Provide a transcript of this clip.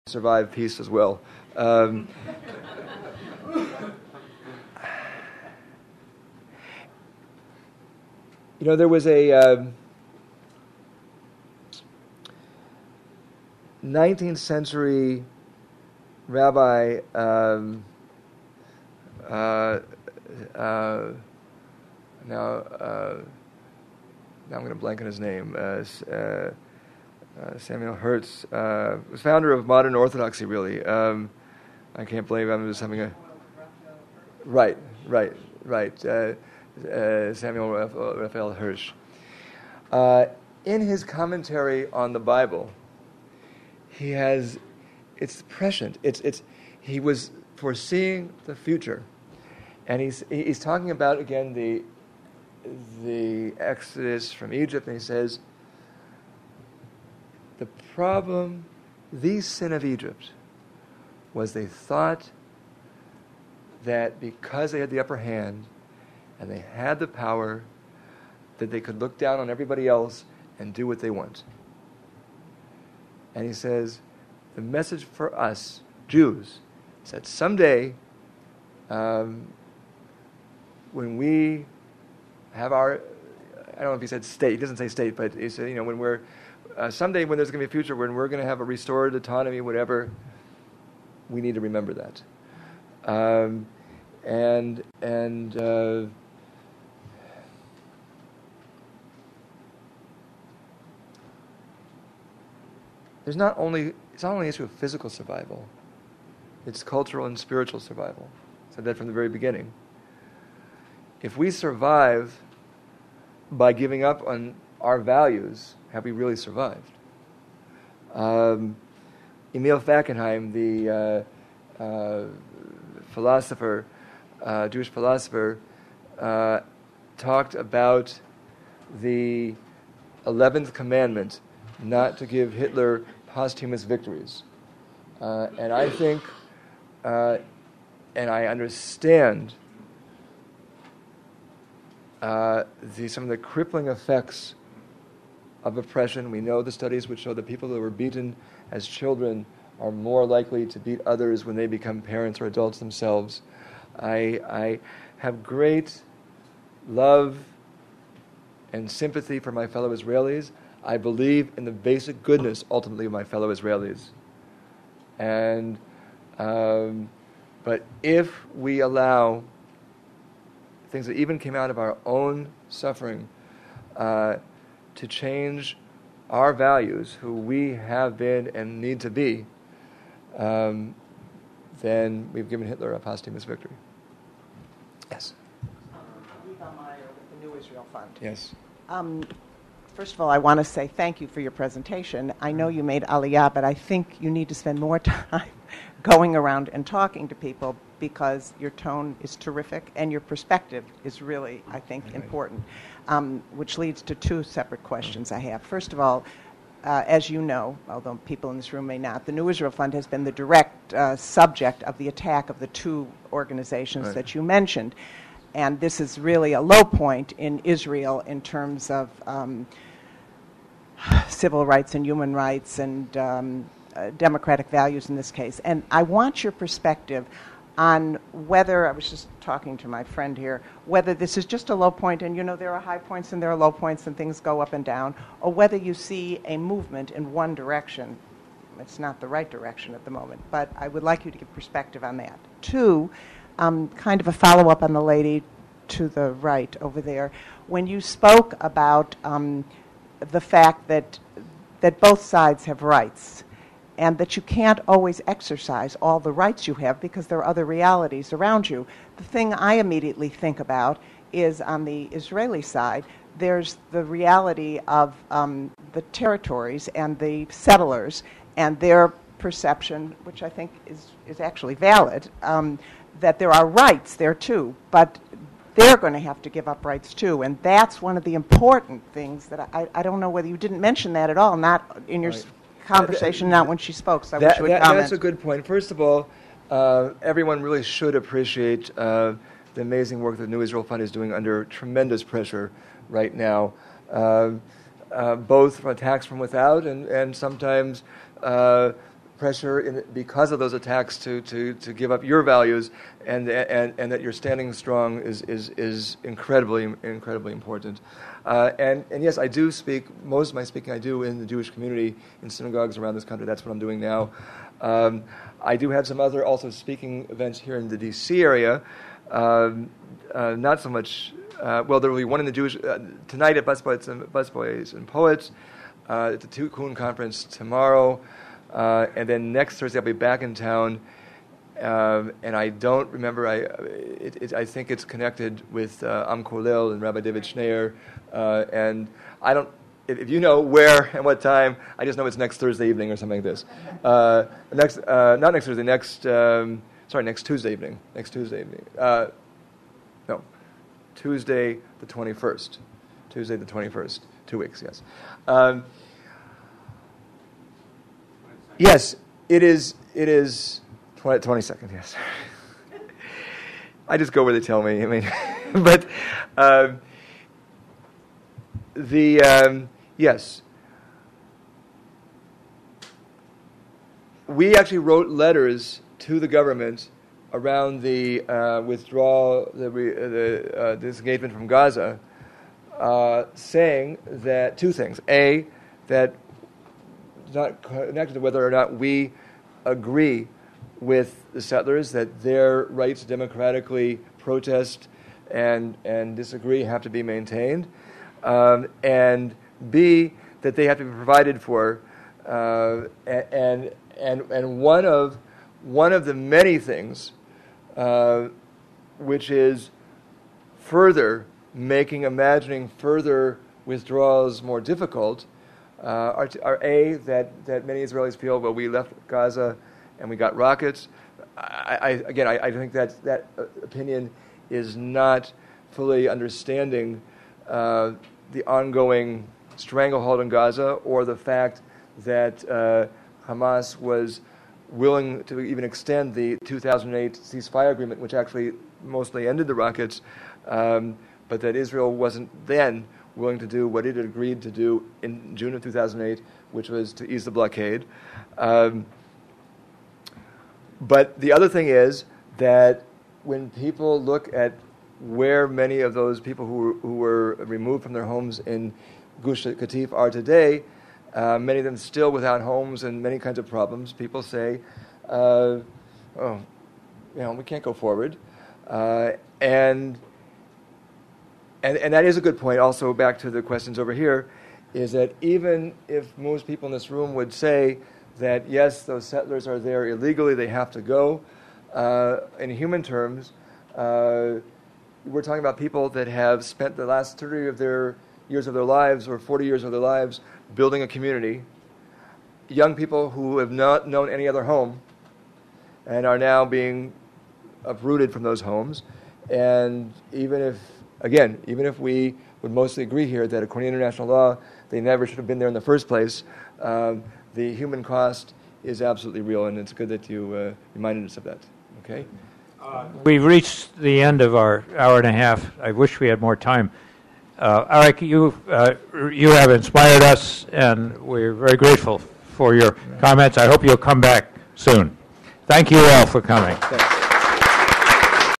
survive peace as well. There was a 19th century rabbi, now I'm going to blank on his name, Samuel Hertz, was founder of modern Orthodoxy, really. I can't believe I'm just having a... Right. Samuel Raphael Hirsch. In his commentary on the Bible, it's prescient. He was foreseeing the future, and he's talking about again the Exodus from Egypt, and he says the sin of Egypt was they thought that because they had the upper hand and they had the power, that they could look down on everybody else and do what they want. And he says, the message for us, Jews, is that someday, when we have our, I don't know if he said state, he doesn't say state, but he said, when we're, someday when there's going to be a future when we're going to have a restored autonomy, whatever, we need to remember that. It's not only an issue of physical survival, it's cultural and spiritual survival. I said that from the very beginning. If we survive by giving up on our values, have we really survived? Emil Fackenheim, the philosopher, Jewish philosopher, talked about the 11th commandment, not to give Hitler posthumous victories. And I think, and I understand some of the crippling effects of oppression. We know the studies which show that people who were beaten as children are more likely to beat others when they become parents or adults themselves. I have great love and sympathy for my fellow Israelis. I believe in the basic goodness, ultimately, of my fellow Israelis. And but if we allow things that even came out of our own suffering to change our values, who we have been and need to be, then we've given Hitler a posthumous victory. Yes. Levi Meyer with the New Israel Fund. Yes. First of all, I want to say thank you for your presentation. I know you made Aliyah, but I think you need to spend more time going around and talking to people because your tone is terrific and your perspective is really, I think, important, which leads to two separate questions I have. First of all, as you know, although people in this room may not, the New Israel Fund has been the direct subject of the attack of the two organizations that you mentioned. And this is really a low point in Israel in terms of civil rights and human rights and democratic values in this case. And I want your perspective on whether, I was just talking to my friend here, whether this is just a low point and there are high points and there are low points and things go up and down, or whether you see a movement in one direction. It's not the right direction at the moment, but I would like you to give perspective on that. Two, kind of a follow-up on the lady to the right over there. When you spoke about the fact that both sides have rights and that you can't always exercise all the rights you have because there are other realities around you, the thing I immediately think about is on the Israeli side, there's the reality of the territories and the settlers and their perception, which I think is actually valid, that there are rights there too, but they're going to have to give up rights too, and that's one of the important things that I don't know whether you didn't mention that at all, not in your conversation, not when she spoke, so I wish you would comment. That's a good point. First of all, everyone really should appreciate the amazing work that the New Israel Fund is doing under tremendous pressure right now, both from attacks from without and sometimes pressure because of those attacks to give up your values, and that you're standing strong is incredibly important. And yes, I do speak. Most of my speaking I do in the Jewish community in synagogues around this country. That's what I'm doing now. I do have some other also speaking events here in the D.C. area. Not so much. There will be one in the Jewish tonight at Busboys and Poets. At the Tikkun conference tomorrow, and then next Thursday I'll be back in town. And I don't remember. I think it's connected with Am Kolel and Rabbi David Schneier. And I don't. If you know where and what time, I just know it's next Thursday evening or something like this. Not next Thursday. Next Tuesday evening. Next Tuesday evening. No, Tuesday the 21st. Tuesday the 21st. 2 weeks. Yes. Yes, it is 22nd, yes. I just go where they tell me. I mean, but yes, we actually wrote letters to the government around the withdrawal, the disengagement from Gaza, saying that two things: A, that not connected to whether or not we agree with the settlers that their rights to democratically protest and disagree have to be maintained, and B, that they have to be provided for, and one of the many things which is further imagining further withdrawals more difficult. Are A, that many Israelis feel, well, we left Gaza and we got rockets. I think that opinion is not fully understanding the ongoing stranglehold in Gaza, or the fact that Hamas was willing to even extend the 2008 ceasefire agreement, which actually mostly ended the rockets, but that Israel wasn't then willing to do what it had agreed to do in June of 2008, which was to ease the blockade. But the other thing is that when people look at where many of those people who were removed from their homes in Gush Katif are today, many of them still without homes and many kinds of problems, people say, we can't go forward. And that is a good point. Also, back to the questions over here, is that even if most people in this room would say that, yes, those settlers are there illegally, they have to go, in human terms, we're talking about people that have spent the last 30 of their years of their lives or 40 years of their lives building a community, young people who have not known any other home and are now being uprooted from those homes. And even if we would mostly agree here that according to international law, they never should have been there in the first place, the human cost is absolutely real, and it's good that you reminded us of that. Okay? We've reached the end of our hour and a half. I wish we had more time. Arik, you have inspired us, and we're very grateful for your comments. I hope you'll come back soon. Thank you all for coming. Thanks.